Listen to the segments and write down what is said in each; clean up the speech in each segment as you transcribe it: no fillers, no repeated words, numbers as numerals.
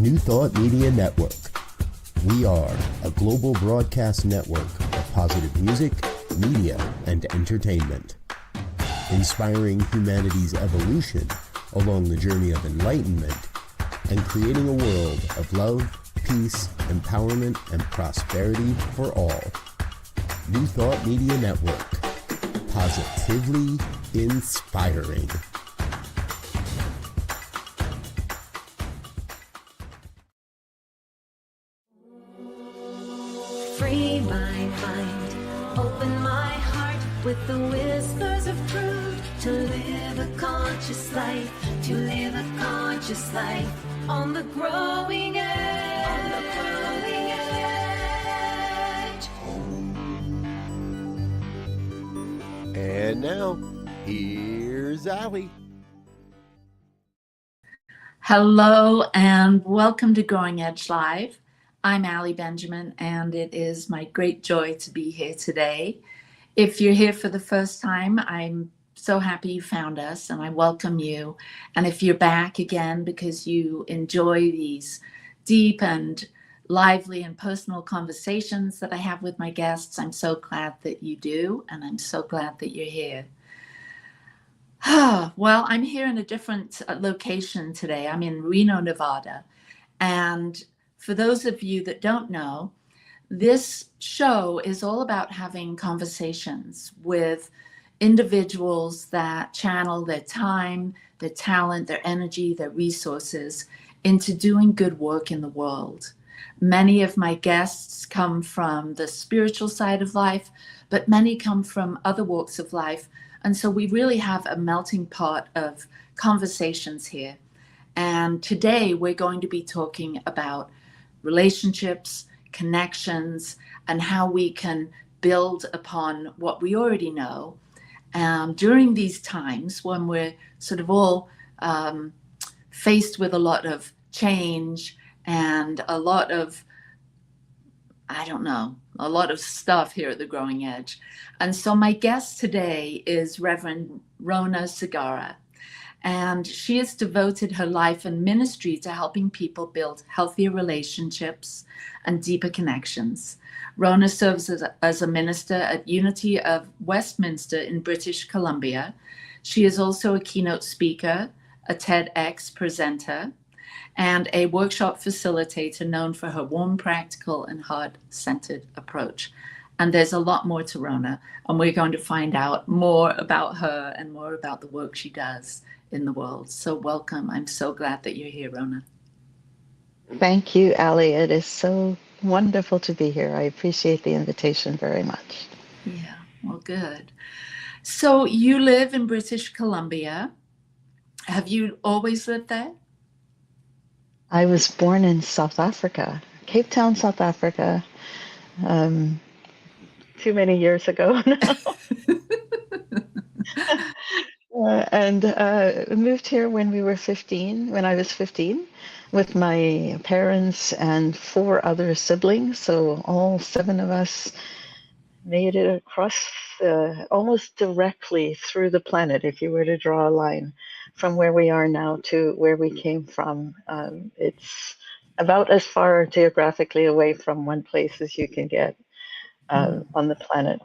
New Thought Media Network. We are a global broadcast network of positive music, media, and entertainment, inspiring humanity's evolution along the journey of enlightenment and creating a world of love, peace, empowerment, and prosperity for all. New Thought Media Network. Positively inspiring. Free my mind, open my heart with the whispers of truth. To live a conscious life, to live a conscious life on the growing edge. On the growing edge. And now, here's Allie. Hello and welcome to Growing Edge Live. I'm Allie Benjamin, and it is my great joy to be here today. If you're here for the first time, I'm so happy you found us, and I welcome you. And if you're back again because you enjoy these deep and lively and personal conversations that I have with my guests, I'm so glad that you do, and I'm so glad that you're here. Well, I'm here in a different location today. I'm in Reno, Nevada, and for those of you that don't know, this show is all about having conversations with individuals that channel their time, their talent, their energy, their resources into doing good work in the world. Many of my guests come from the spiritual side of life, but many come from other walks of life. And so we really have a melting pot of conversations here. And today we're going to be talking about relationships, connections, and how we can build upon what we already know during these times when we're sort of all faced with a lot of change and a lot of, a lot of stuff here at the Growing Edge. And so my guest today is Reverend Rhona Segarra. And she has devoted her life and ministry to helping people build healthier relationships and deeper connections. Rhona serves as a minister at Unity of Westminster in British Columbia. She is also a keynote speaker, a TEDx presenter, and a workshop facilitator known for her warm, practical, and heart-centered approach. And there's a lot more to Rhona, and we're going to find out more about her and more about the work she does in the world. So welcome. I'm so glad that you're here, Rhona. Thank you, Allie. It is so wonderful to be here. I appreciate the invitation very much. Yeah, well, good. So you live in British Columbia. Have you always lived there? I was born in South Africa, Cape Town, South Africa, too many years ago now. And moved here when I was 15, with my parents and 4 other siblings. So all 7 of us made it across almost directly through the planet, if you were to draw a line from where we are now to where we came from. It's about as far geographically away from one place as you can get on the planet.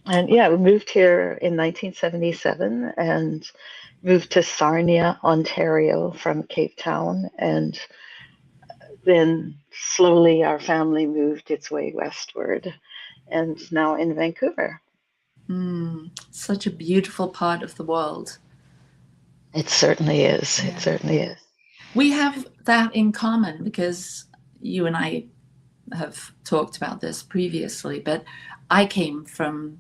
And yeah, we moved here in 1977 and moved to Sarnia, Ontario from Cape Town. And then slowly our family moved its way westward and now in Vancouver. Such a beautiful part of the world. It certainly is. Yeah. It certainly is. We have that in common because you and I have talked about this previously, but I came from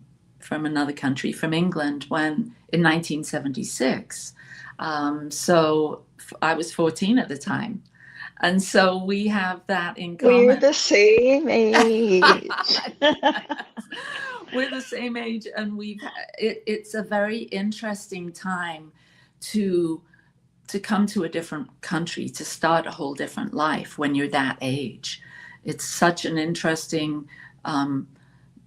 another country, from England, in 1976. So I was 14 at the time. And so we have that in common. We're the same age. We're the same age, and it's a very interesting time to come to a different country, to start a whole different life when you're that age. It's such an interesting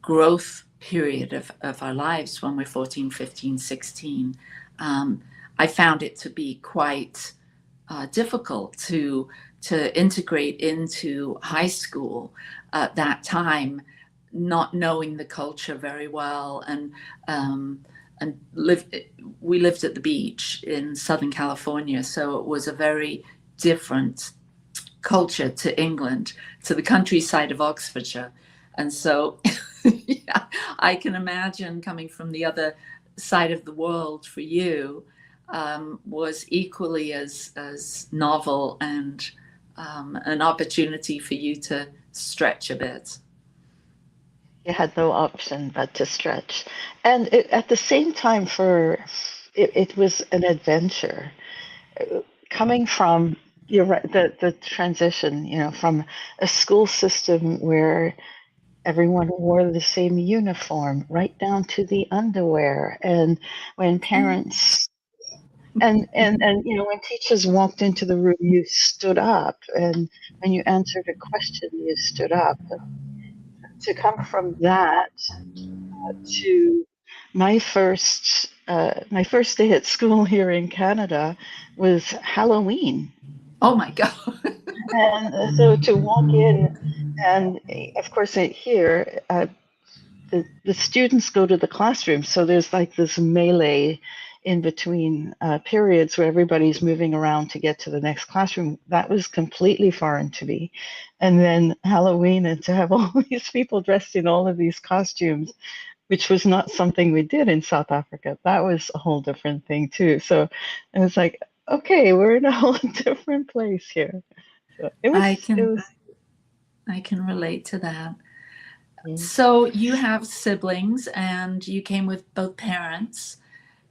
growth period of our lives when we're 14, 15, 16. I found it to be quite difficult to to integrate into high school at that time, not knowing the culture very well, and we lived at the beach in Southern California, so it was a very different culture to England, to the countryside of Oxfordshire. And so yeah, I can imagine coming from the other side of the world for you was equally as novel and an opportunity for you to stretch a bit. You had no option but to stretch. And at the same time, it was an adventure. Coming from, you're right, the transition, from a school system where everyone wore the same uniform, right down to the underwear. And when parents and when teachers walked into the room, you stood up, and when you answered a question, you stood up. To come from that to my first day at school here in Canada was Halloween. Oh my God. And so to walk in, and of course here, the students go to the classroom, so there's like this melee in between periods where everybody's moving around to get to the next classroom. That was completely foreign to me. And then Halloween, and to have all these people dressed in all of these costumes, which was not something we did in South Africa. That was a whole different thing too. So it was like, okay, we're in a whole different place here. So I can relate to that. So you have siblings, and you came with both parents.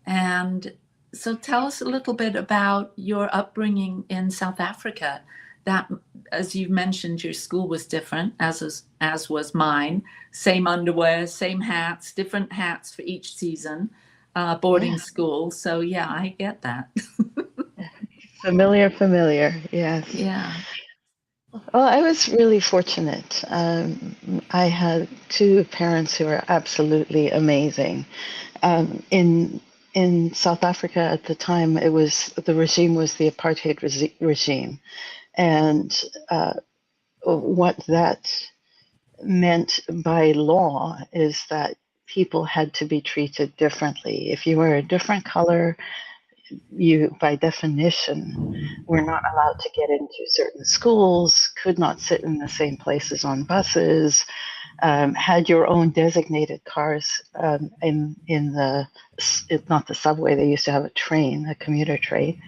And so tell us a little bit about your upbringing in South Africa. That, as you mentioned, your school was different, as was mine. Same underwear, same hats, different hats for each season, boarding school. So yeah, I get that. Familiar, yes. Yeah. Well, I was really fortunate. I had two parents who were absolutely amazing. In South Africa at the time, the regime was the apartheid regime, and what that meant by law is that people had to be treated differently. If you were a different color, you, by definition, were not allowed to get into certain schools, could not sit in the same places on buses, had your own designated cars in the, it's not the subway, they used to have a train, a commuter train.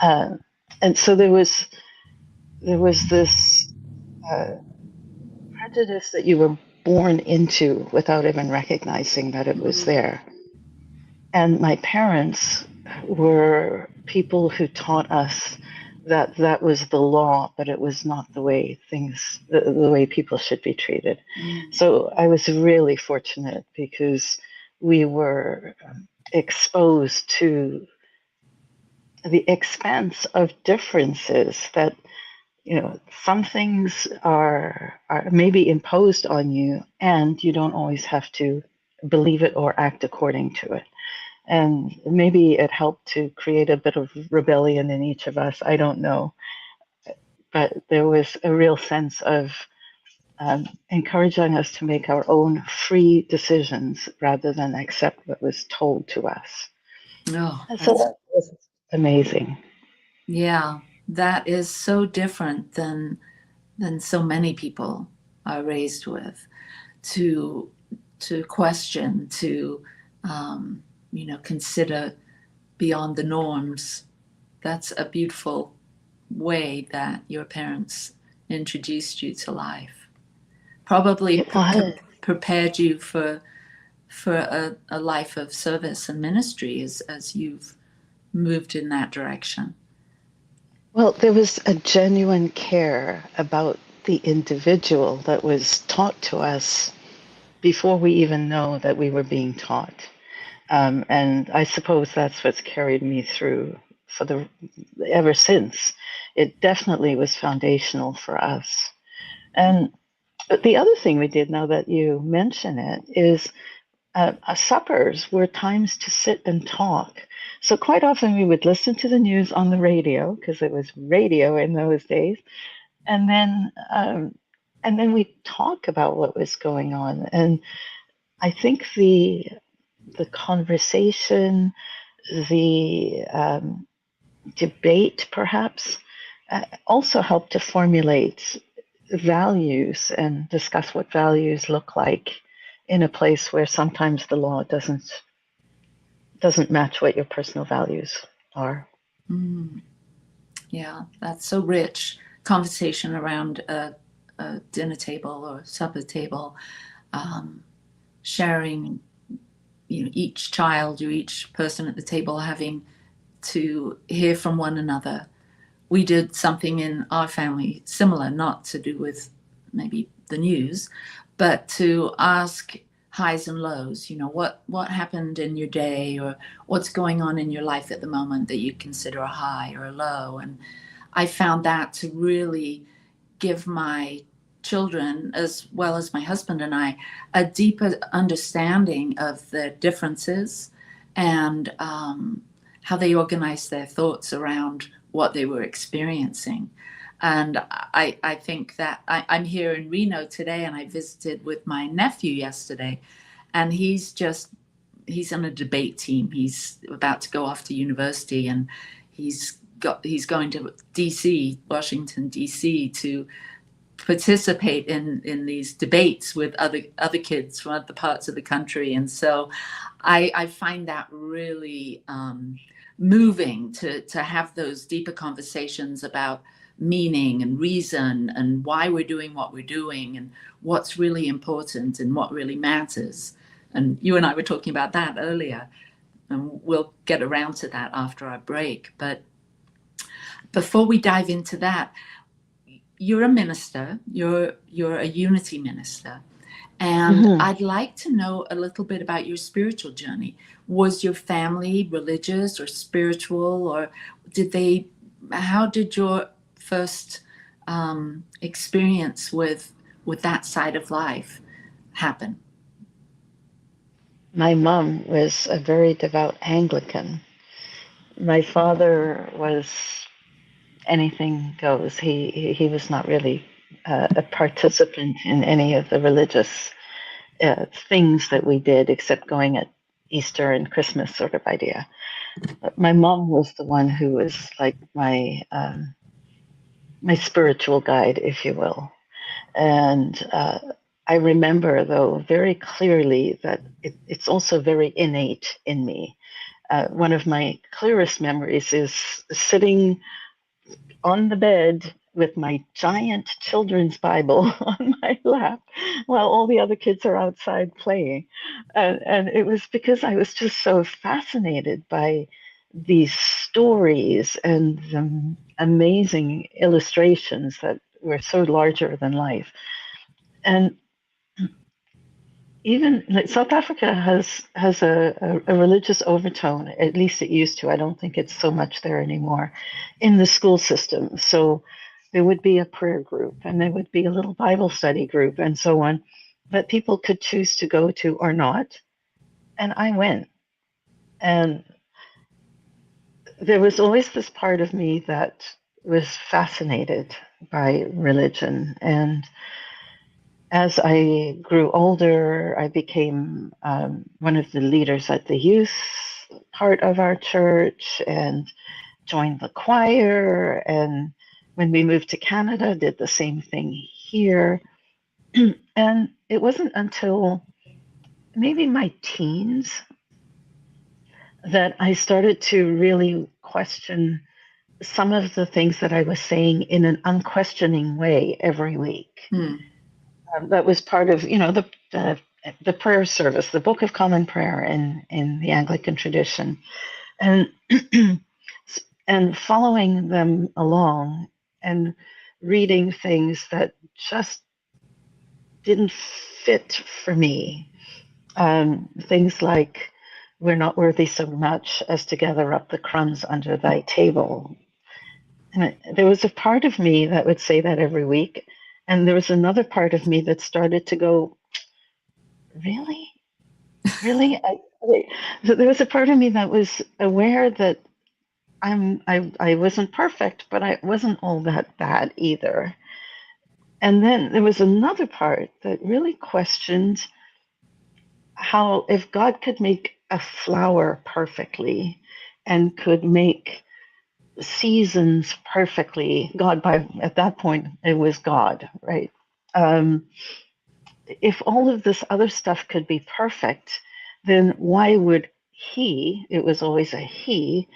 And so there was this prejudice that you were born into without even recognizing that it was there. And my parents were people who taught us that that was the law, but it was not the way the way people should be treated. So I was really fortunate because we were exposed to the expanse of differences that, some things are maybe imposed on you, and you don't always have to believe it or act according to it. And maybe it helped to create a bit of rebellion in each of us. I don't know. But there was a real sense of encouraging us to make our own free decisions rather than accept what was told to us. Oh, So that was amazing. yeah, that is so different than so many people are raised with. To question, to consider beyond the norms. That's a beautiful way that your parents introduced you to life. Probably prepared you for a life of service and ministry as you've moved in that direction. Well, there was a genuine care about the individual that was taught to us before we even know that we were being taught. And I suppose that's what's carried me through ever since. It definitely was foundational for us. And the other thing we did, now that you mention it, is suppers were times to sit and talk. So quite often we would listen to the news on the radio, because it was radio in those days, and then we talk about what was going on. And I think the conversation, the debate, perhaps, also helped to formulate values and discuss what values look like in a place where sometimes the law doesn't match what your personal values are. Mm. Yeah, that's so rich. Conversation around a dinner table or supper table, sharing, each child or each person at the table having to hear from one another. We did something in our family similar, not to do with maybe the news, but to ask highs and lows. What happened in your day, or what's going on in your life at the moment that you consider a high or a low. And I found that to really give my children, as well as my husband and I, a deeper understanding of the differences and how they organize their thoughts around what they were experiencing. And I think that I'm here in Reno today, and I visited with my nephew yesterday, and he's on a debate team. He's about to go off to university, and he's going to DC, Washington, DC, to participate in these debates with other kids from other parts of the country. And so I find that really moving to have those deeper conversations about meaning and reason and why we're doing what we're doing and what's really important and what really matters. And you and I were talking about that earlier, and we'll get around to that after our break. But before we dive into that, you're a minister, you're a unity minister. And I'd like to know a little bit about your spiritual journey. Was your family religious or spiritual, or how did your first experience with that side of life happen? My mom was a very devout Anglican. My father was anything goes. He was not really a participant in any of the religious things that we did, except going at Easter and Christmas sort of idea. But my mom was the one who was like my spiritual guide, if you will. And I remember, though, very clearly that it's also very innate in me. One of my clearest memories is sitting on the bed with my giant children's Bible on my lap while all the other kids are outside playing. And it was because I was just so fascinated by these stories and the amazing illustrations that were so larger than life. And even like South Africa has a religious overtone, at least it used to. I don't think it's so much there anymore in the school system. So there would be a prayer group, and there would be a little Bible study group, and so on, that people could choose to go to or not. And I went. And there was always this part of me that was fascinated by religion. And as I grew older, I became one of the leaders at the youth part of our church and joined the choir. And when we moved to Canada, did the same thing here. And it wasn't until maybe my teens that I started to really question some of the things that I was saying in an unquestioning way every week. That was part of, the prayer service, the Book of Common Prayer in the Anglican tradition, and and following them along and reading things that just didn't fit for me. Things like, "We're not worthy so much as to gather up the crumbs under thy table." And there was a part of me that would say that every week. And there was another part of me that started to go, really? Really? Okay. So there was a part of me that was aware that I wasn't perfect, but I wasn't all that bad either. And then there was another part that really questioned how, if God could make a flower perfectly and could make seasons perfectly, God, by at that point it was God, right? Um, if all of this other stuff could be perfect, then why would he, it was always a he,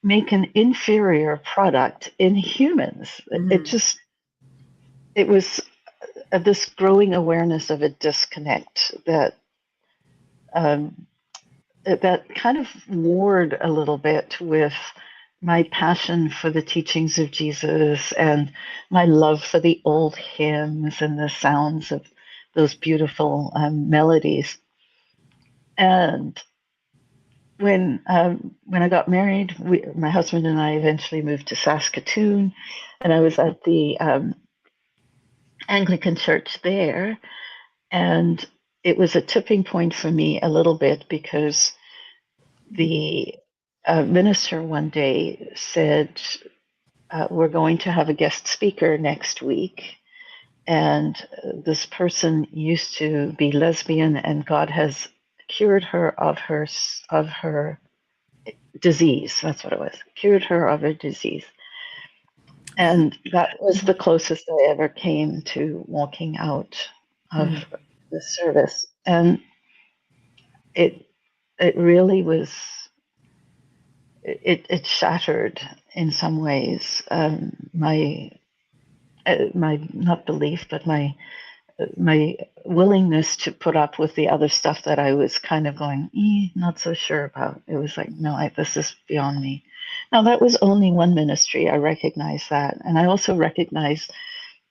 make an inferior product in humans? It Mm. just, it was this growing awareness of a disconnect that um, that kind of warred a little bit with my passion for the teachings of Jesus and my love for the old hymns and the sounds of those beautiful melodies. And when I got married, my husband and I eventually moved to Saskatoon, and I was at the Anglican church there, and it was a tipping point for me a little bit because the minister one day said, "We're going to have a guest speaker next week." And this person used to be lesbian, and God has cured her of her disease. That's what it was. Cured her of a disease. And that was the closest I ever came to walking out of Mm. the service. And it it really was it shattered in some ways my not belief, but my willingness to put up with the other stuff that I was kind of going, not so sure about. It was like, no, this is beyond me. Now, that was only one ministry. I recognize that. And I also recognize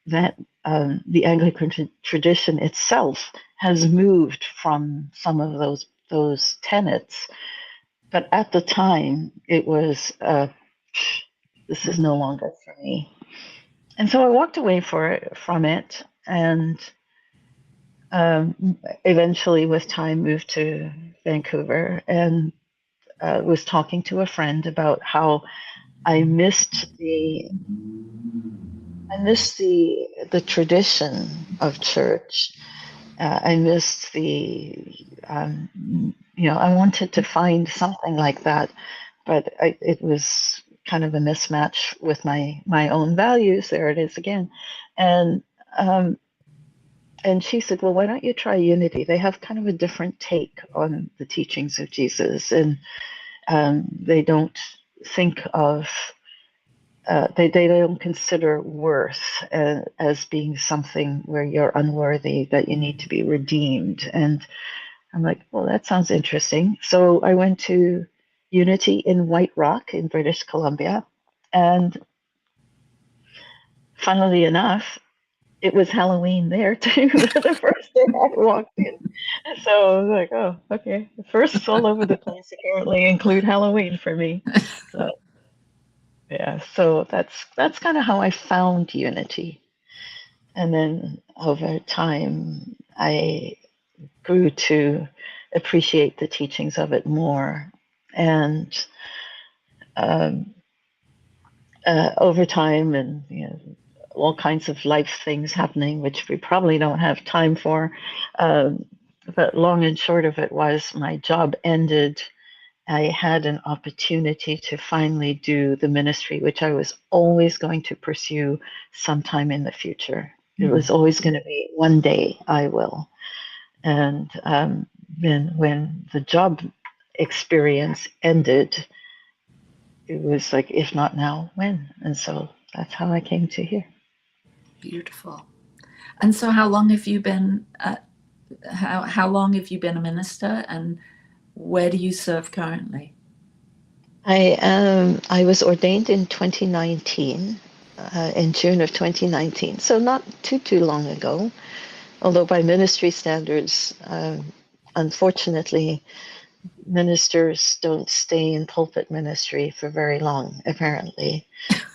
that the Anglican tradition itself has moved from some of those tenets. But at the time, it was, this is no longer for me. And so I walked away from it, and eventually, with time, moved to Vancouver, and was talking to a friend about how I missed the tradition of church. I missed I wanted to find something like that, but it was kind of a mismatch with my own values. There it is again, and um, and she said, well, why don't you try Unity? They have kind of a different take on the teachings of Jesus, and they don't think of, they don't consider worth as being something where you're unworthy, that you need to be redeemed. And I'm like, well, that sounds interesting. So I went to Unity in White Rock in British Columbia, and funnily enough, it was Halloween there too. The first day I walked in, so I was like, "Oh, okay." The firsts all over the place apparently include Halloween for me. So yeah, so that's kind of how I found Unity, and then over time I grew to appreciate the teachings of it more, and um, over time, and all kinds of life things happening, which we probably don't have time for. Um, but long and short of it was my job ended. I had an opportunity to finally do the ministry, which I was always going to pursue sometime in the future. It was always going to be one day I will. And then when the job experience ended, it was like, if not now, when? And so that's how I came to here. Beautiful. And so, how long have you been? How long have you been a minister, and where do you serve currently? I was ordained in 2019, in June of 2019, so not too long ago. Although by ministry standards, unfortunately, ministers don't stay in pulpit ministry for very long, apparently.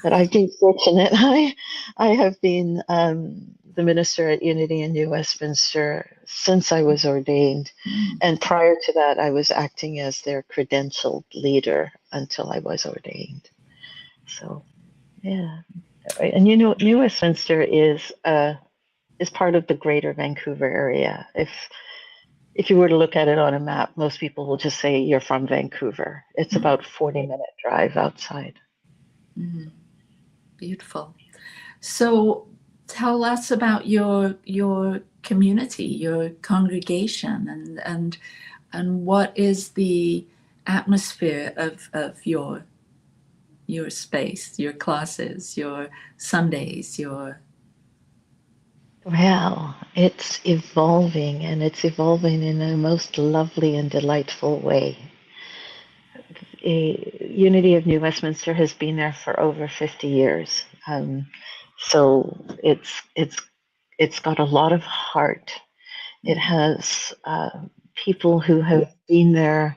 But I've been fortunate. I have been the minister at Unity in New Westminster since I was ordained. Mm. And prior to that, I was acting as their credentialed leader until I was ordained. So, yeah. And New Westminster is part of the Greater Vancouver area. If you were to look at it on a map, most people will just say you're from Vancouver. It's about 40-minute drive outside. Mm. Beautiful. So tell us about your community, your congregation, and what is the atmosphere of your space, your classes, your Sundays, your... Well, it's evolving, and it's evolving in a most lovely and delightful way. Unity of New Westminster has been there for over 50 years. So it's got a lot of heart. It has people who have been there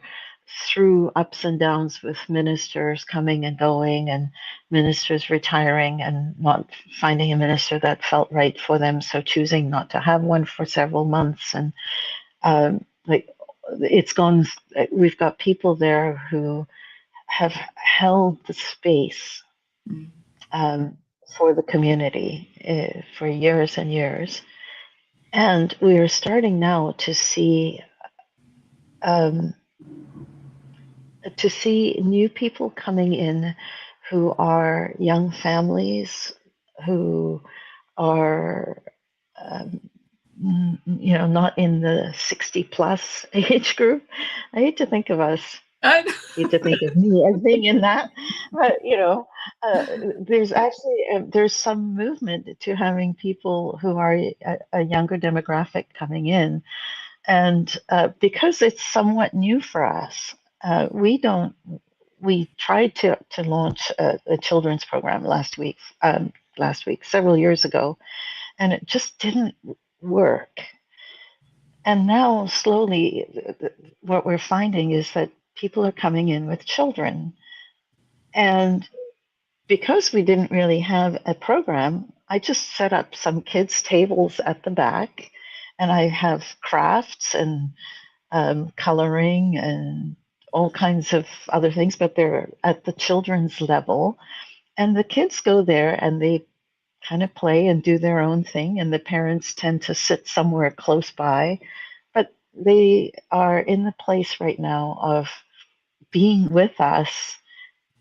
through ups and downs, with ministers coming and going, and ministers retiring and not finding a minister that felt right for them, so choosing not to have one for several months. And like it's gone. We've got people there who have held the space for the community for years and years. And we are starting now to see new people coming in who are young families, who are not in the 60 plus age group. I hate to think of us. I hate to think of me as being in that, but there's actually there's some movement to having people who are a younger demographic coming in, and because it's somewhat new for us, we tried to launch a children's program last week, several years ago, and it just didn't work. And now slowly what we're finding is that people are coming in with children. And because we didn't really have a program, I just set up some kids' tables at the back, and I have crafts and coloring and all kinds of other things, but they're at the children's level. And the kids go there and they kind of play and do their own thing, and the parents tend to sit somewhere close by. But they are in the place right now of being with us,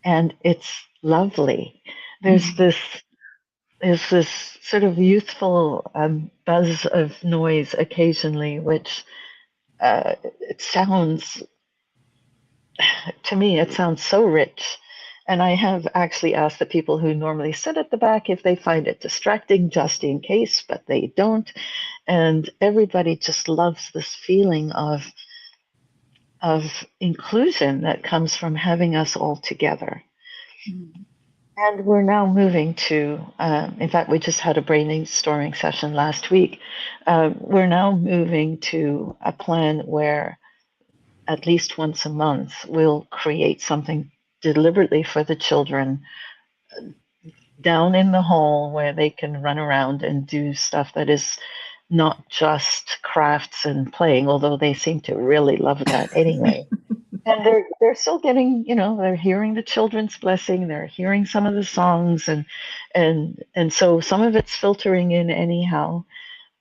and it's lovely. There's this sort of youthful buzz of noise occasionally, which it sounds, to me, it sounds so rich. And I have actually asked the people who normally sit at the back if they find it distracting, just in case, but they don't. And everybody just loves this feeling of inclusion that comes from having us all together. And we're now moving to, in fact, we just had a brainstorming session last week. We're now moving to a plan where at least once a month we'll create something deliberately for the children down in the hall where they can run around and do stuff that is not just crafts and playing, although they seem to really love that anyway. And they're still getting, they're hearing the children's blessing, they're hearing some of the songs, and so some of it's filtering in anyhow.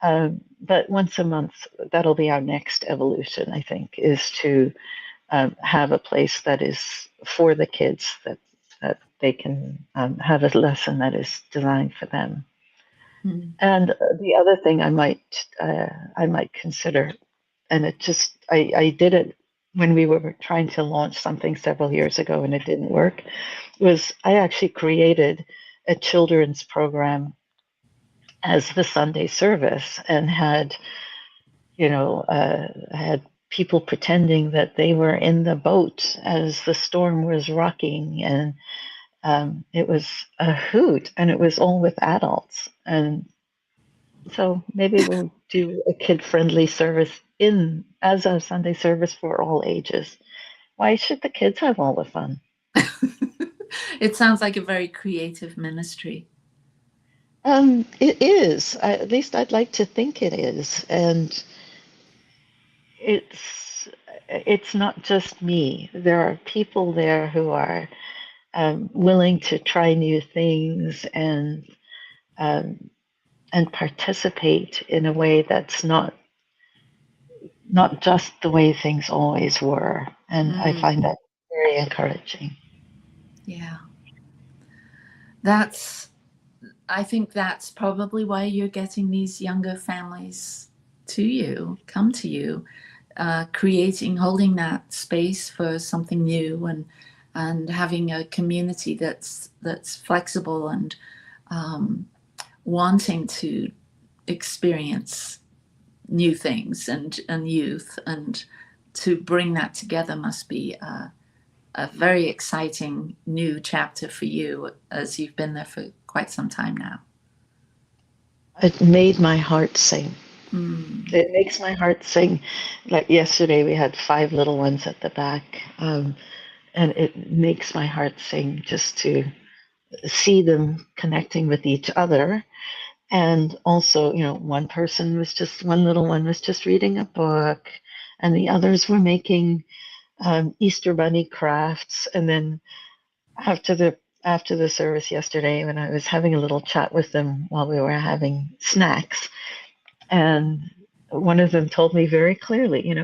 But once a month, that'll be our next evolution, I think, is to have a place that is for the kids, that they can have a lesson that is designed for them. And the other thing I might consider, and I did it when we were trying to launch something several years ago and it didn't work, was I actually created a children's program as the Sunday service, and had people pretending that they were in the boat as the storm was rocking, and it was a hoot, and it was all with adults. And so maybe we'll do a kid-friendly service as a Sunday service for all ages. Why should the kids have all the fun? It sounds like a very creative ministry. It is. At least I'd like to think it is. And it's not just me. There are people there who are willing to try new things um, and participate in a way that's not just the way things always were. And I find that very encouraging. Yeah. I think that's probably why you're getting these younger families come to you, holding that space for something new, and having a community that's flexible and wanting to experience new things and youth, and to bring that together must be a very exciting new chapter for you, as you've been there for quite some time now. It made my heart sing. It makes my heart sing. Like yesterday, we had 5 little ones at the back, and it makes my heart sing just to see them connecting with each other. And also, one little one was just reading a book, and the others were making Easter bunny crafts. And then after the service yesterday, when I was having a little chat with them while we were having snacks, and one of them told me very clearly,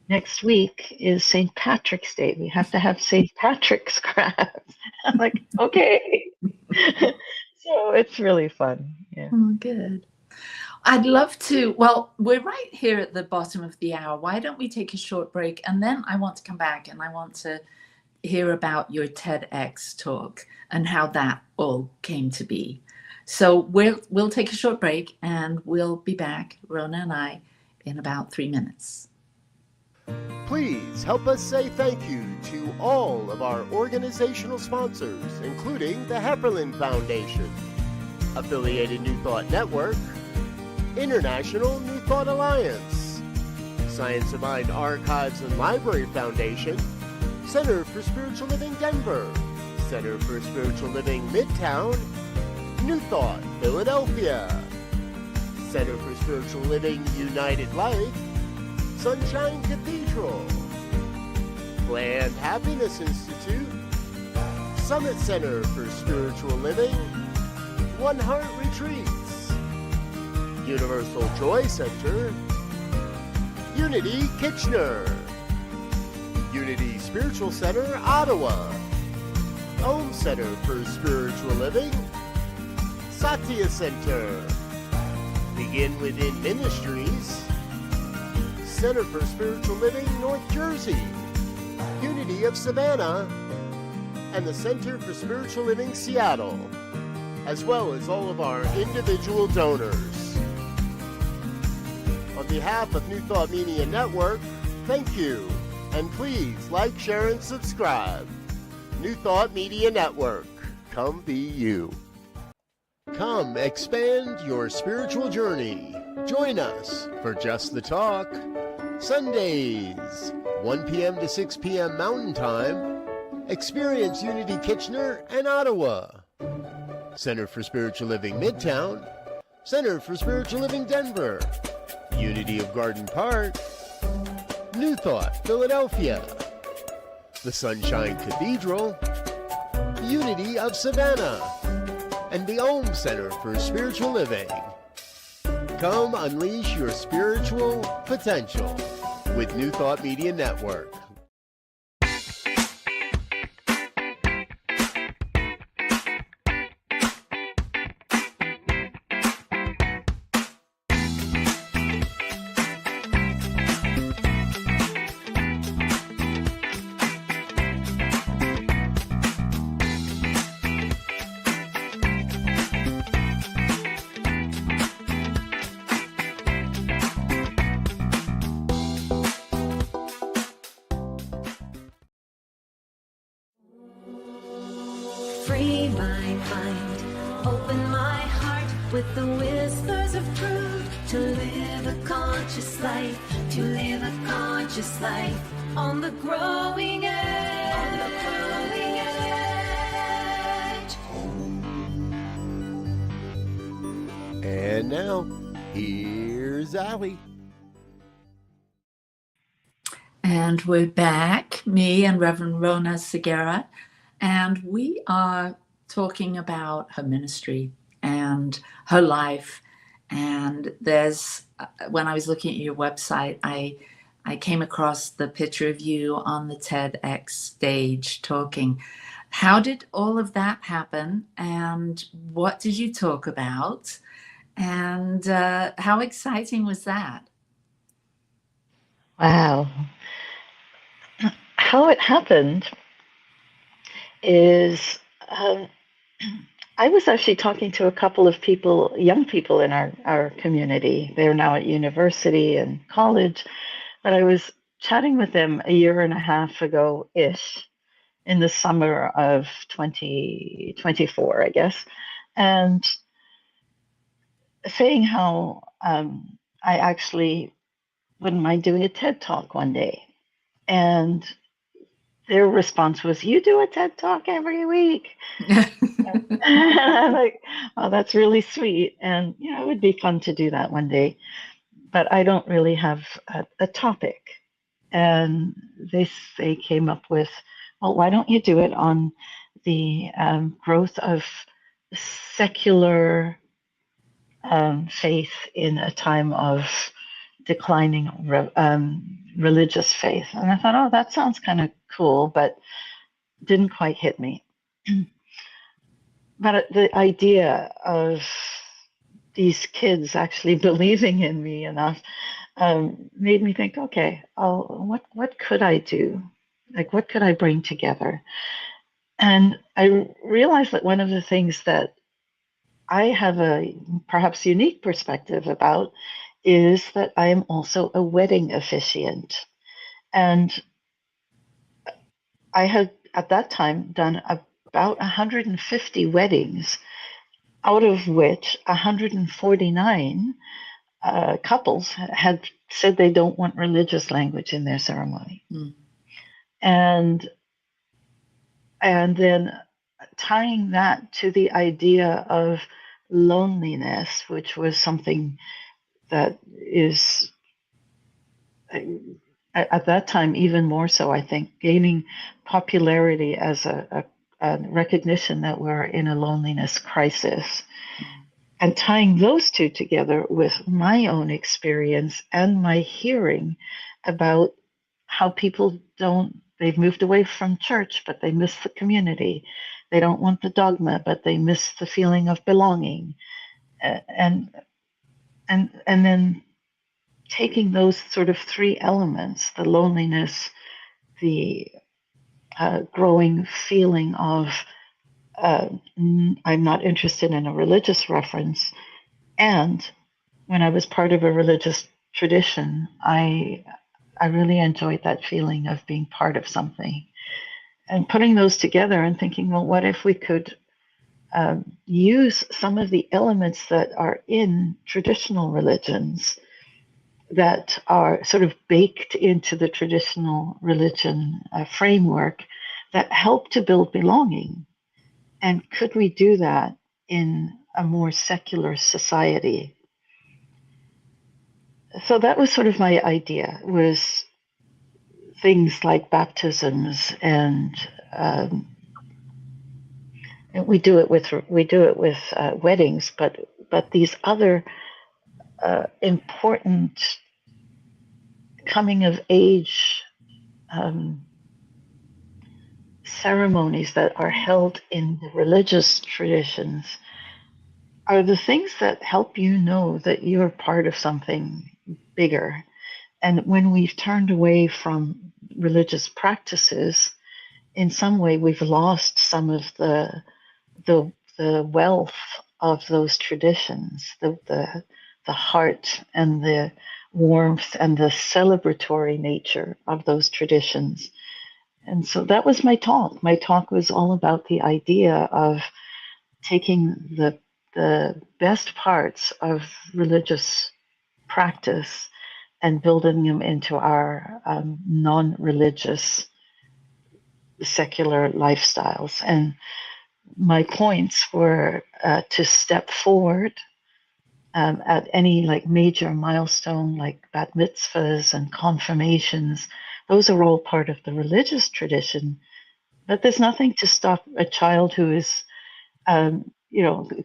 next week is St. Patrick's Day. We have to have St. Patrick's crafts. I'm like, okay. So it's really fun. Yeah. Oh, good. I'd love to. Well, we're right here at the bottom of the hour. Why don't we take a short break? And then I want to come back and I want to hear about your TEDx talk and how that all came to be. So we'll take a short break and we'll be back, Rhona and I, in about 3 minutes. Please help us say thank you to all of our organizational sponsors, including the Hepperlin Foundation, Affiliated New Thought Network, International New Thought Alliance, Science of Mind Archives and Library Foundation, Center for Spiritual Living Denver, Center for Spiritual Living Midtown, New Thought Philadelphia, Center for Spiritual Living United Life, Sunshine Cathedral, Planned Happiness Institute, Summit Center for Spiritual Living, One Heart Retreats, Universal Joy Center, Unity Kitchener, Unity Spiritual Center Ottawa, Home Center for Spiritual Living, Satya Center, Begin Within Ministries, Center for Spiritual Living North Jersey, Unity of Savannah, and the Center for Spiritual Living Seattle, as well as all of our individual donors. On behalf of New Thought Media Network, thank you, and please like, share, and subscribe. New Thought Media Network, come be you. Come expand your spiritual journey. Join us for Just the Talk, Sundays, 1 p.m. to 6 p.m. Mountain Time. Experience Unity Kitchener and Ottawa. Center for Spiritual Living Midtown, Center for Spiritual Living Denver, Unity of Garden Park, New Thought Philadelphia, the Sunshine Cathedral, Unity of Savannah, and the Om Center for Spiritual Living. Come unleash your spiritual potential with New Thought Media Network. Free my mind, open my heart with the whispers of truth. To live a conscious life, to live a conscious life on the growing edge. On the growing edge. And now, here's Allie. And we're back, me and Reverend Rhona Segarra, and we are talking about her ministry and her life. And there's, when I was looking at your website, I came across the picture of you on the TEDx stage talking. How did all of that happen, and what did you talk about, and how exciting was that? Wow. How it happened is I was actually talking to a couple of people, young people in our community. They're now at university and college, but I was chatting with them a year and a half ago ish in the summer of 2024, I guess, and saying how I actually wouldn't mind doing a TED talk one day. And their response was, "You do a TED talk every week." And I'm like, "Oh, that's really sweet." And, it would be fun to do that one day. But I don't really have a topic. And they came up with, well, why don't you do it on the growth of secular faith in a time of declining religious faith? And I thought, oh, that sounds kind of cool, but didn't quite hit me. But the idea of these kids actually believing in me enough made me think, okay, what could I do? Like, what could I bring together? And I realized that one of the things that I have a perhaps unique perspective about is that I am also a wedding officiant. And I had at that time done about 150 weddings, out of which 149 couples had said they don't want religious language in their ceremony. Mm. And then tying that to the idea of loneliness, which was something that is at that time even more so, I think, gaining popularity as a recognition that we're in a loneliness crisis. And tying those two together with my own experience and my hearing about how people they've moved away from church, but they miss the community. They don't want the dogma, but they miss the feeling of belonging. And then taking those sort of three elements, the loneliness, the growing feeling of I'm not interested in a religious reference, and when I was part of a religious tradition, I really enjoyed that feeling of being part of something. And putting those together and thinking, well, what if we could use some of the elements that are in traditional religions that are sort of baked into the traditional religion framework that help to build belonging? And could we do that in a more secular society? So that was sort of my idea, was things like baptisms, and we do it with weddings, but these other important coming of age ceremonies that are held in the religious traditions are the things that help you know that you're part of something bigger. And when we've turned away from religious practices, in some way we've lost some of the wealth of those traditions, the heart and the warmth and the celebratory nature of those traditions. And so that was my talk. My talk was all about the idea of taking the best parts of religious practice and building them into our non-religious secular lifestyles. And my points were to step forward at any like major milestone, like bat mitzvahs and confirmations, those are all part of the religious tradition. But there's nothing to stop a child who is,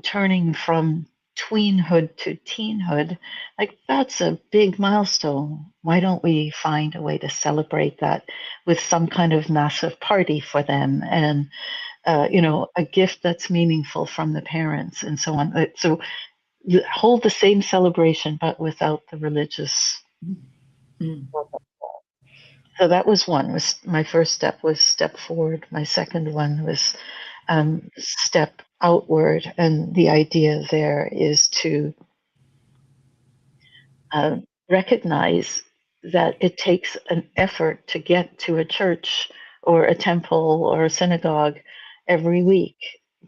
turning from tweenhood to teenhood. Like, that's a big milestone. Why don't we find a way to celebrate that with some kind of massive party for them, and a gift that's meaningful from the parents and so on. So hold the same celebration, but without the religious. Mm. So that was one. Was my first step was step forward. My second one was step outward, and the idea there is to recognize that it takes an effort to get to a church or a temple or a synagogue every week,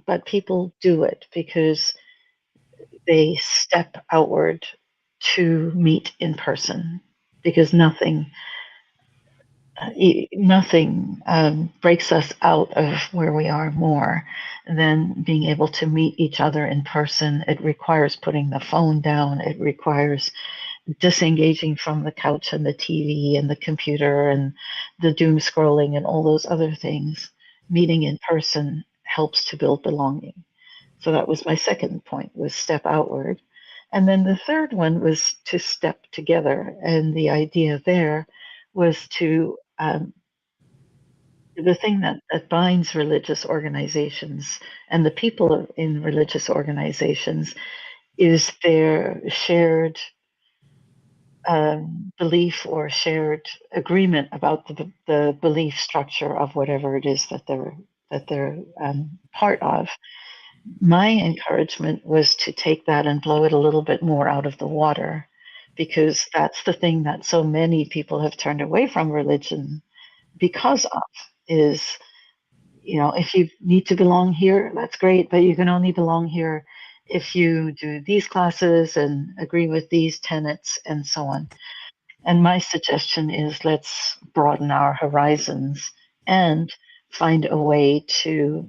but people do it because they step outward to meet in person, because nothing breaks us out of where we are more than being able to meet each other in person. It requires putting the phone down. It requires disengaging from the couch and the TV and the computer and the doom scrolling and all those other things. Meeting in person helps to build belonging. So that was my second point, was step outward. And then the third one was to step together. And the idea there was to, the thing that binds religious organizations and the people in religious organizations is their shared belief or shared agreement about the belief structure of whatever it is that they're part of. My encouragement was to take that and blow it a little bit more out of the water, because that's the thing that so many people have turned away from religion because of, is, if you need to belong here, that's great, but you can only belong here if you do these classes and agree with these tenets and so on. And my suggestion is, let's broaden our horizons and find a way to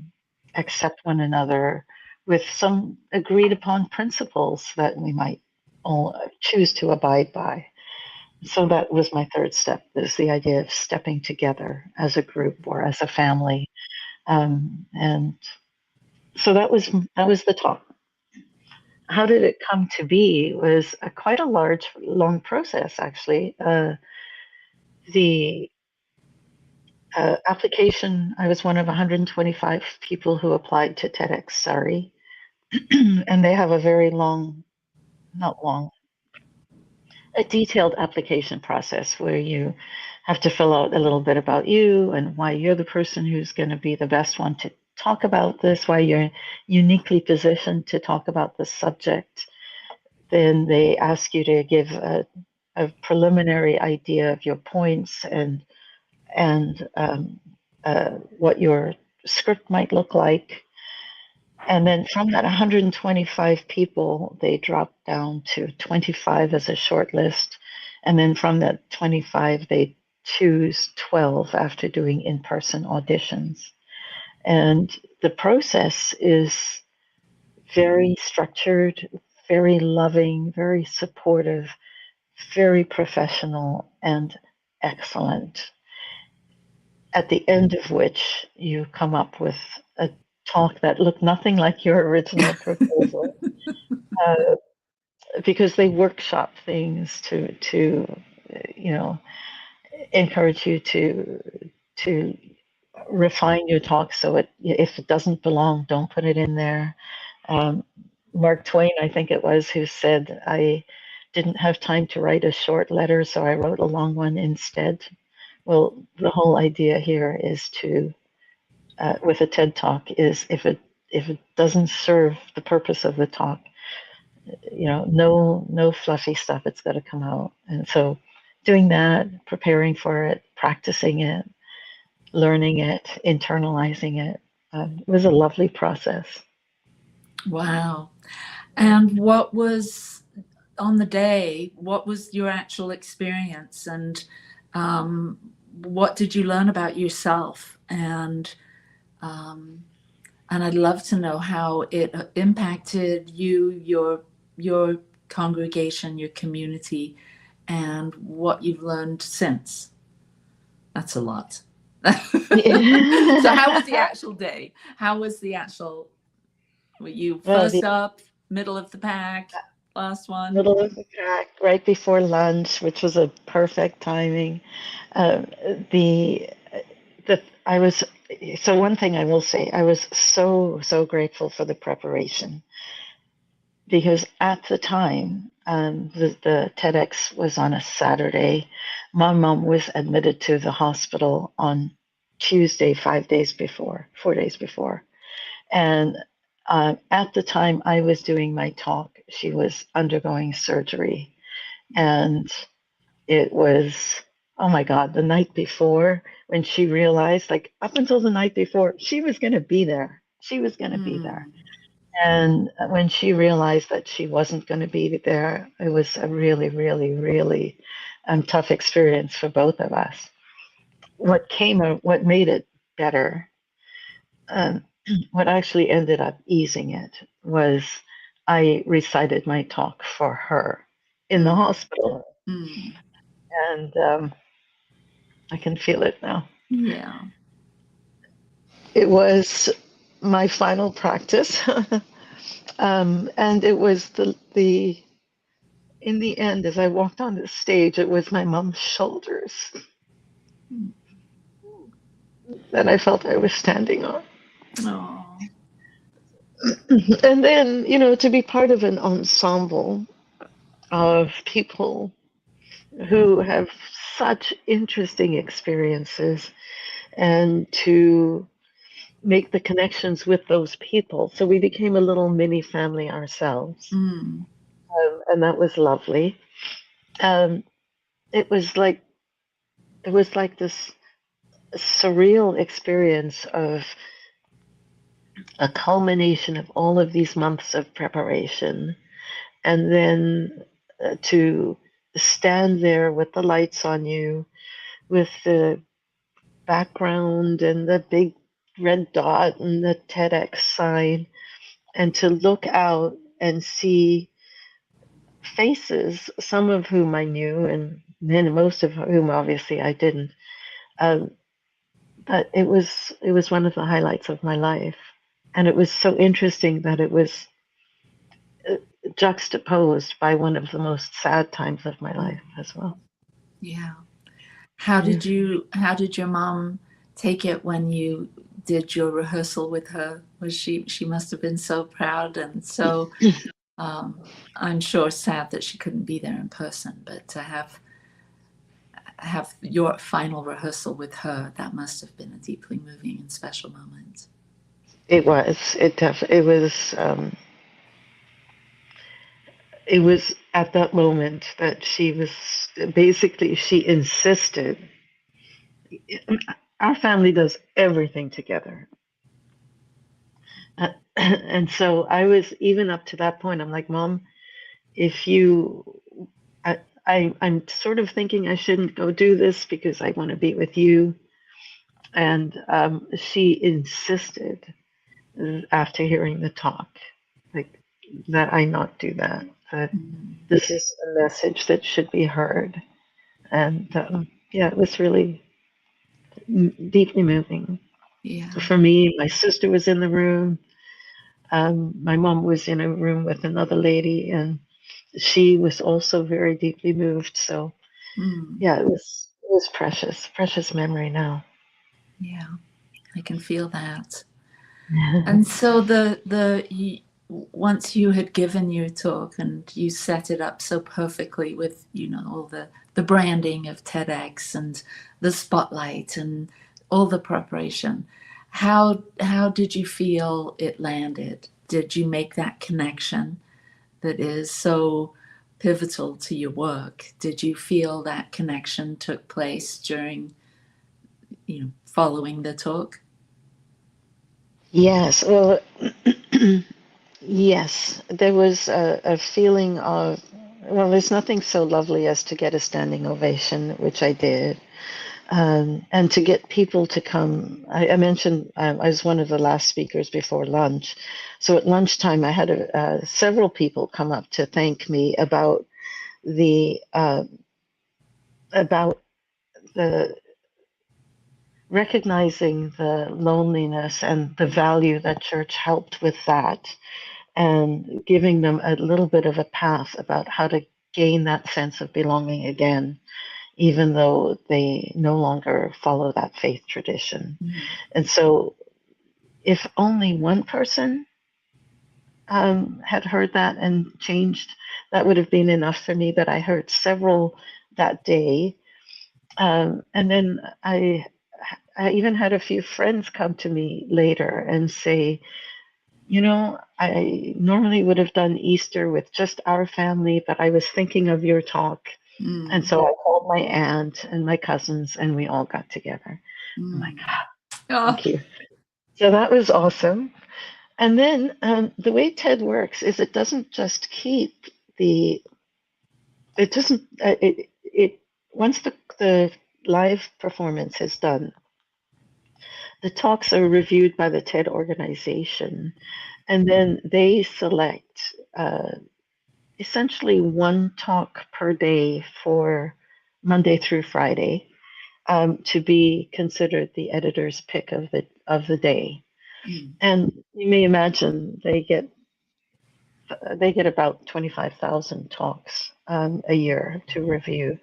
accept one another with some agreed upon principles that we might all choose to abide by. So that was my third step, is the idea of stepping together as a group or as a family. And so that was the talk. How did it come to be? It was quite a long process, actually. The application, I was one of 125 people who applied to TEDx, sorry. And they have a very not long, a detailed application process where you have to fill out a little bit about you and why you're the person who's going to be the best one to talk about this, why you're uniquely positioned to talk about this subject. Then they ask you to give a preliminary idea of your points and what your script might look like. And then from that 125 people, they dropped down to 25 as a short list. And then from that 25, they choose 12 after doing in-person auditions. And the process is very structured, very loving, very supportive, very professional, and excellent. At the end of which you come up with a talk that looked nothing like your original proposal, because they workshop things to encourage you to refine your talk, so if it doesn't belong, don't put it in there. Mark Twain, I think it was, who said, I didn't have time to write a short letter, so I wrote a long one instead. Well, the whole idea here is to, with a TED Talk, is if it doesn't serve the purpose of the talk, no fluffy stuff. It's got to come out. And so, doing that, preparing for it, practicing it, learning it, internalizing it, was a lovely process. Wow. And what was on the day? What was your actual experience, and what did you learn about yourself? And I'd love to know how it impacted you, your congregation, your community, and what you've learned since. That's a lot. So how was the actual day? How was the actual, were you Well, first the up, middle of the pack, last one? middle of the pack, right before lunch, which was a perfect timing. Uh, the I was so one thing I will say, I was so grateful for the preparation because at the time, the TEDx was on a Saturday. My mom was admitted to the hospital on Tuesday, 5 days before, 4 days before. And at the time I was doing my talk, she was undergoing surgery. And it was, oh my God, the night before when she realized, like up until the night before, she was going to be there. She was going to be there. And when she realized that she wasn't going to be there, it was a really tough experience for both of us. What made it better, um, what actually ended up easing it was I recited my talk for her in the hospital. And I can feel it now. Yeah. It was my final practice. And it was the in the end, as I walked on the stage, it was my mom's shoulders that I felt I was standing on. Oh. And then, to be part of an ensemble of people who have such interesting experiences and to make the connections with those people. So we became a little mini family ourselves. And that was lovely. Um, it was like this surreal experience of a culmination of all of these months of preparation, and then to stand there with the lights on you, with the background and the big red dot and the TEDx sign, and to look out and see faces, some of whom I knew, and then most of whom obviously I didn't. Um, but it was one of the highlights of my life, and it was so interesting that it was uh, juxtaposed by one of the most sad times of my life as well. Yeah. How did your mom take it when you did your rehearsal with her? Was she must have been so proud and so I'm sure sad that she couldn't be there in person, but to have your final rehearsal with her, that must have been a deeply moving and special moment. It was. It was at that moment that she insisted. Our family does everything together. And so I was, even up to that point, I'm like, Mom, if you, I'm sort of thinking I shouldn't go do this because I want to be with you. And she insisted after hearing the talk, like, that I not do that, that this is a message that should be heard. And yeah, it was really deeply moving. Yeah. For me, my sister was in the room. My mom was in a room with another lady, and she was also very deeply moved. So, yeah, it was precious memory now. Yeah, I can feel that. And so once you had given your talk and you set it up so perfectly with all the branding of TEDx and the spotlight and all the preparation, how did you feel it landed? Did you make that connection that is so pivotal to your work? Did you feel that connection took place during following the talk? Yes, well, yes, there was a feeling of, well, there's nothing so lovely as to get a standing ovation, which I did. And to get people to come. I mentioned I was one of the last speakers before lunch. So at lunchtime, I had several people come up to thank me the about the recognizing the loneliness and the value that church helped with that, and giving them a little bit of a path about how to gain that sense of belonging again, even though they no longer follow that faith tradition. And so, if only one person had heard that and changed, that would have been enough for me. But I heard several that day. And then I even had a few friends come to me later and say, I normally would have done Easter with just our family, but I was thinking of your talk. And so I called my aunt and my cousins, and we all got together. I'm like, thank you. So that was awesome. And then the way TED works is it doesn't just keep it doesn't, once the live performance is done, the talks are reviewed by the TED organization, and then they select essentially one talk per day for Monday through Friday to be considered the editor's pick of the day. And you may imagine they get about 25,000 talks a year to review.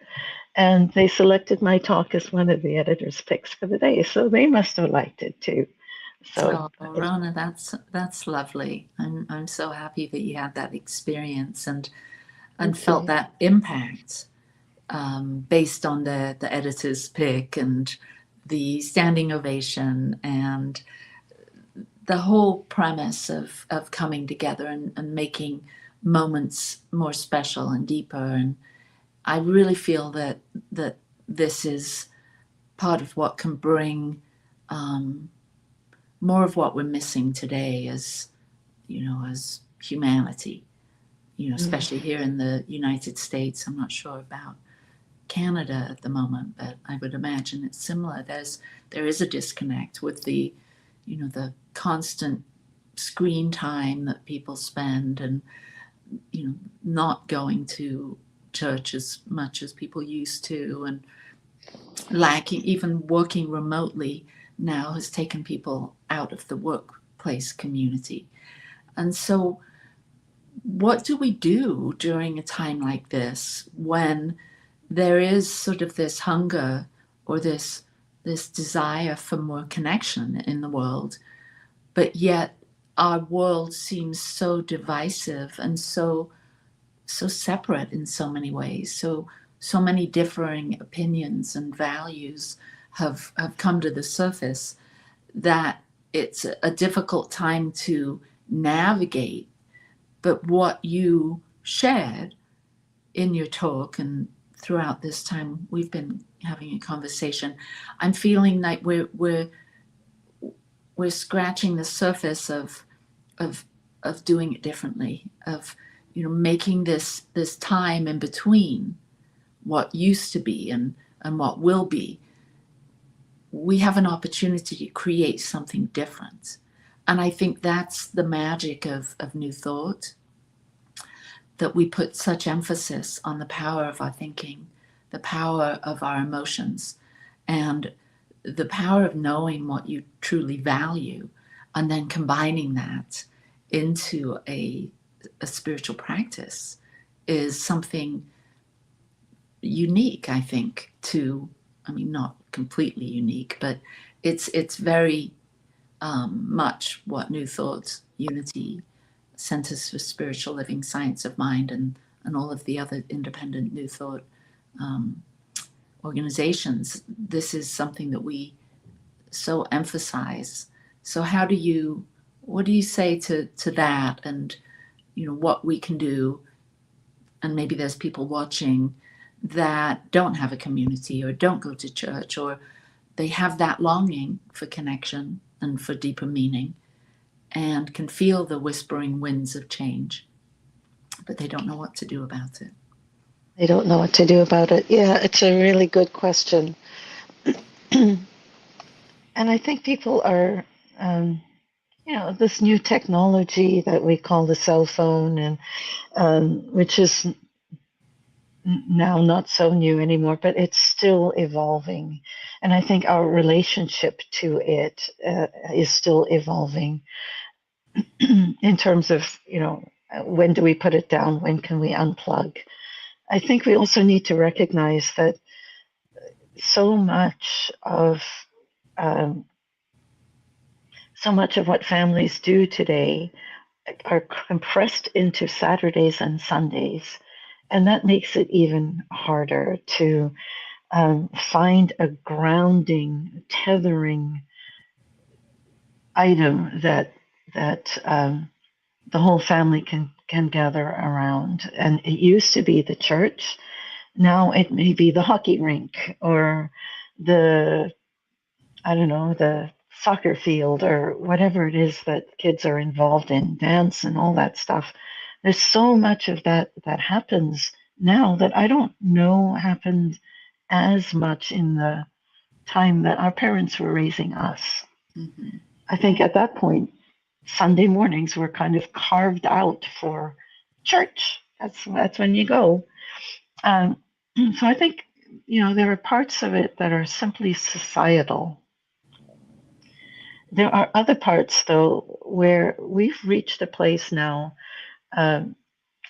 And they selected my talk as one of the editor's picks for the day. So they must have liked it too. So, Rhona, that's lovely. I'm so happy that you had that experience and felt that impact based on the editor's pick and the standing ovation and the whole premise of coming together and making moments more special and deeper. And I really feel that this is part of what can bring more of what we're missing today as humanity, especially here in the United States. I'm not sure about Canada at the moment, but I would imagine it's similar. There is a disconnect with the constant screen time that people spend, and not going to church as much as people used to, and lacking, even working remotely now has taken people out of the workplace community. And so what do we do during a time like this when there is sort of this hunger or this desire for more connection in the world, but yet our world seems so divisive and so separate in so many ways. So many differing opinions and values have come to the surface that it's a difficult time to navigate. But what you shared in your talk and throughout this time we've been having a conversation, I'm feeling like we're scratching the surface of doing it differently, of making this time in between what used to be and what will be. We have an opportunity to create something different. And I think that's the magic of New Thought, that we put such emphasis on the power of our thinking, the power of our emotions, and the power of knowing what you truly value, and then combining that into a spiritual practice is something unique, I think, not completely unique, but it's very much what New Thought's Unity, Centers for Spiritual Living, Science of Mind, and all of the other independent New Thought organizations. This is something that we so emphasize. So what do you say to that, and what we can do? And maybe there's people watching that don't have a community or don't go to church, or they have that longing for connection and for deeper meaning and can feel the whispering winds of change, but they don't know what to do about it. They don't know what to do about it. Yeah, it's a really good question. And I think people are, this new technology that we call the cell phone, and which is now not so new anymore, but it's still evolving. And I think our relationship to it is still evolving in terms of, when do we put it down? When can we unplug? I think we also need to recognize that so much of um, what families do today are compressed into Saturdays and Sundays. And that makes it even harder to find a grounding, tethering item that the whole family can gather around. And it used to be the church. Now it may be the hockey rink or the soccer field or whatever it is that kids are involved in, dance and all that stuff. There's so much of that happens now that I don't know happened as much in the time that our parents were raising us. Mm-hmm. I think at that point, Sunday mornings were kind of carved out for church. That's when you go. So I think, there are parts of it that are simply societal. There are other parts, though, where we've reached a place now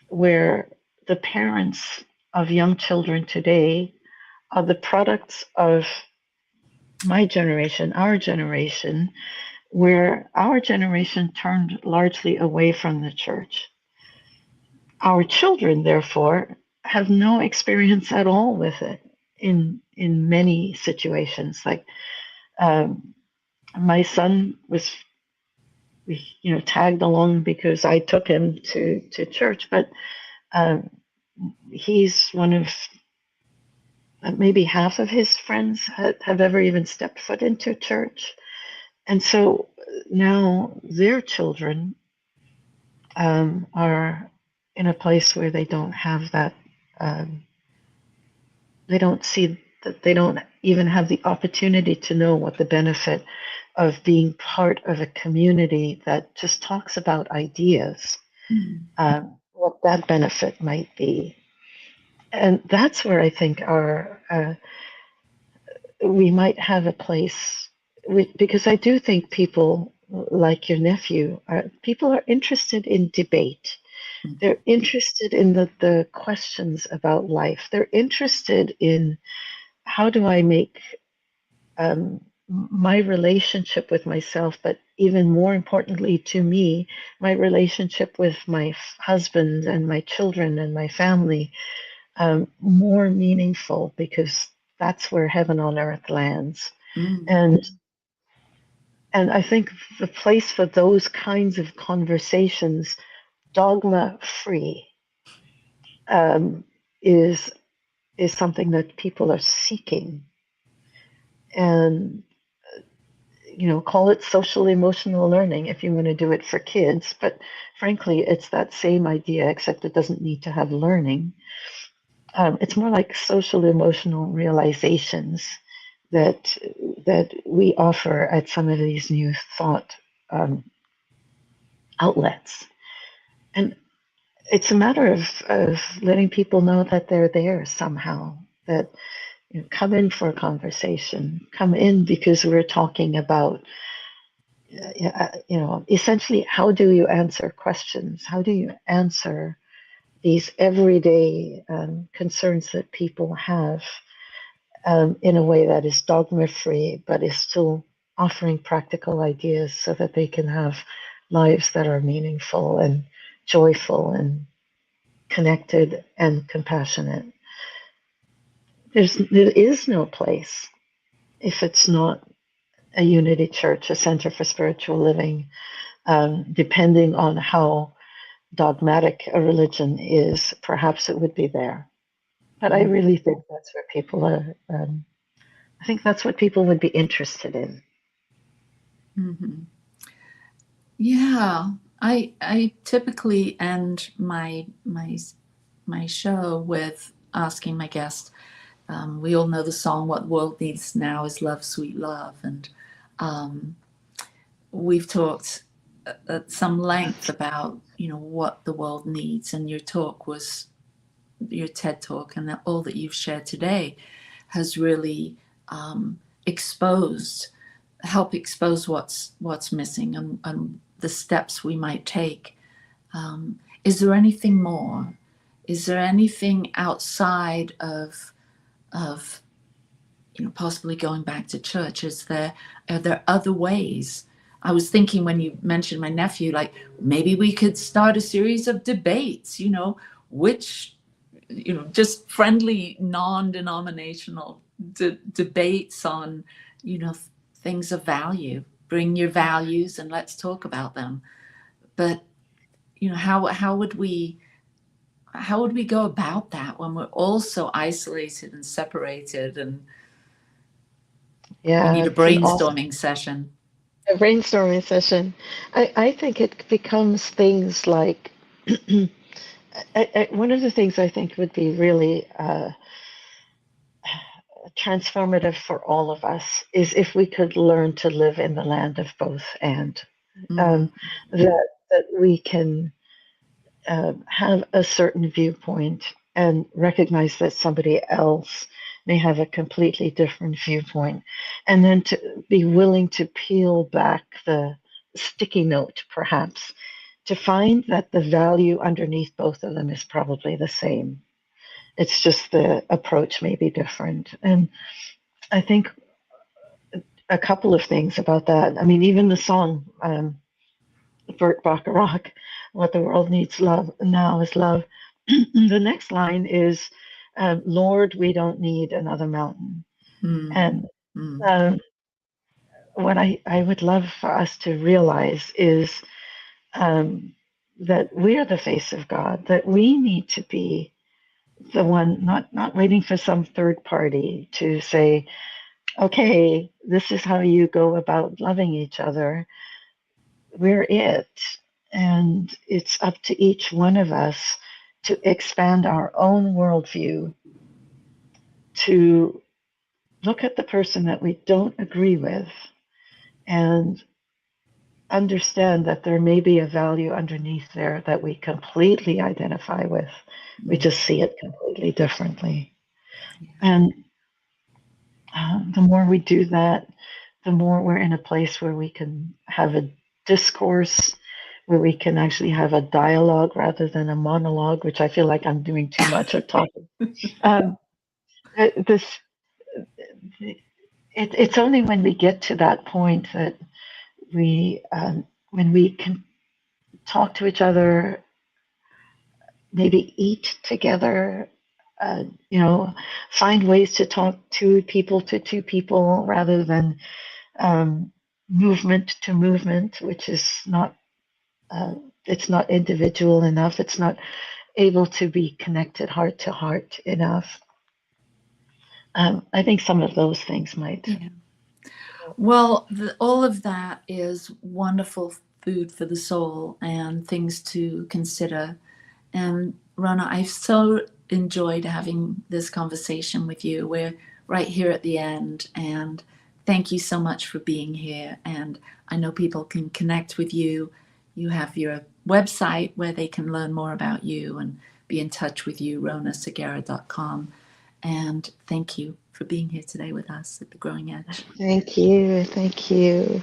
where the parents of young children today are the products of my generation, our generation, where our generation turned largely away from the church. Our children, therefore, have no experience at all with it in many situations. Like my son was, tagged along because I took him to church, but he's one of maybe half of his friends have ever even stepped foot into church. And so now their children are in a place where they don't have that, they don't see that, they don't even have the opportunity to know what the benefit of being part of a community that just talks about ideas, what that benefit might be. And that's where I think we might have a place, because I do think people like your nephew, people are interested in debate. They're interested in the questions about life. They're interested in how do I make my relationship with myself, but even more importantly to me, my relationship with my husband and my children and my family more meaningful, because that's where heaven on earth lands. And I think the place for those kinds of conversations, dogma free, is something that people are seeking. And call it social emotional learning if you want to do it for kids, but frankly, it's that same idea, except it doesn't need to have learning. It's more like social emotional realizations that we offer at some of these new thought outlets. And it's a matter of letting people know that they're there somehow, that come in for a conversation, come in because we're talking about, essentially, how do you answer questions? How do you answer these everyday concerns that people have in a way that is dogma free, but is still offering practical ideas so that they can have lives that are meaningful and joyful and connected and compassionate. There is no place, if it's not a unity church, a center for spiritual living, depending on how dogmatic a religion is, perhaps it would be there. But I really think that's where people are. I think that's what people would be interested in. Mm-hmm. Yeah, I typically end my show with asking my guests. We all know the song "What the World Needs Now Is Love, Sweet Love," and we've talked at some length about what the world needs, and your talk was your TED Talk and all that you've shared today has really help expose what's missing and the steps we might take. Is there anything more? Is there anything outside of possibly going back to church? Are there other ways? I was thinking when you mentioned my nephew, like maybe we could start a series of debates, just friendly, non-denominational debates on, things of value. Bring your values and let's talk about them. But, how would we go about that when we're all so isolated and separated, and we need a brainstorming session? A brainstorming session. I think it becomes things like one of the things I think would be really transformative for all of us is if we could learn to live in the land of both and. That we can have a certain viewpoint and recognize that somebody else may have a completely different viewpoint, and then to be willing to peel back the sticky note, perhaps, to find that the value underneath both of them is probably the same. It's just the approach may be different. And I think a couple of things about that. I mean, even the song, Burt Bacharach, "What the World Needs Love Now is Love." The next line is, "Lord, we don't need another mountain." And what I would love for us to realize is that we are the face of God, that we need to be the one, not waiting for some third party to say, okay, this is how you go about loving each other. We're it. And it's up to each one of us to expand our own worldview, to look at the person that we don't agree with and understand that there may be a value underneath there that we completely identify with. We just see it completely differently. And the more we do that, the more we're in a place where we can have a discourse, where we can actually have a dialogue rather than a monologue, which I feel like I'm doing too much of talking. It's only when we get to that point that when we can talk to each other, maybe eat together, find ways to talk to people rather than movement to movement, which is not, it's not individual enough. It's not able to be connected heart to heart enough. I think some of those things might. Yeah. Well, all of that is wonderful food for the soul and things to consider. And Rhona, I've so enjoyed having this conversation with you. We're right here at the end, and thank you so much for being here. And I know people can connect with you. You have your website where they can learn more about you and be in touch with you, rhonasegarra.com. And thank you for being here today with us at The Growing Edge. Thank you. Thank you.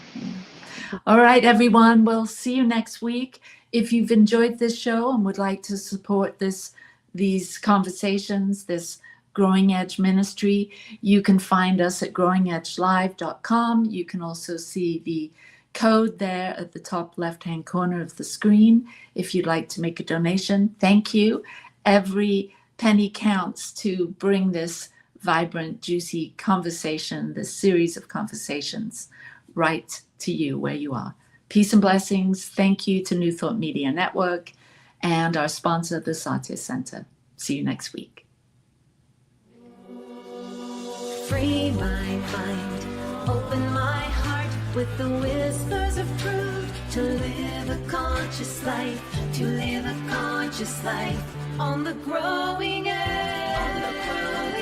All right, everyone. We'll see you next week. If you've enjoyed this show and would like to support these conversations, this Growing Edge ministry, you can find us at growingedgelive.com. You can also see the code there at the top left-hand corner of the screen if you'd like to make a donation. Thank you. Every penny counts to bring this vibrant, juicy conversation, this series of conversations, right to you where you are. Peace and blessings. Thank you to New Thought Media Network and our sponsor, the Satya Center. See you next week. Free my mind, open my heart with the whispers of truth, to live a conscious life, to live a conscious life on the growing edge.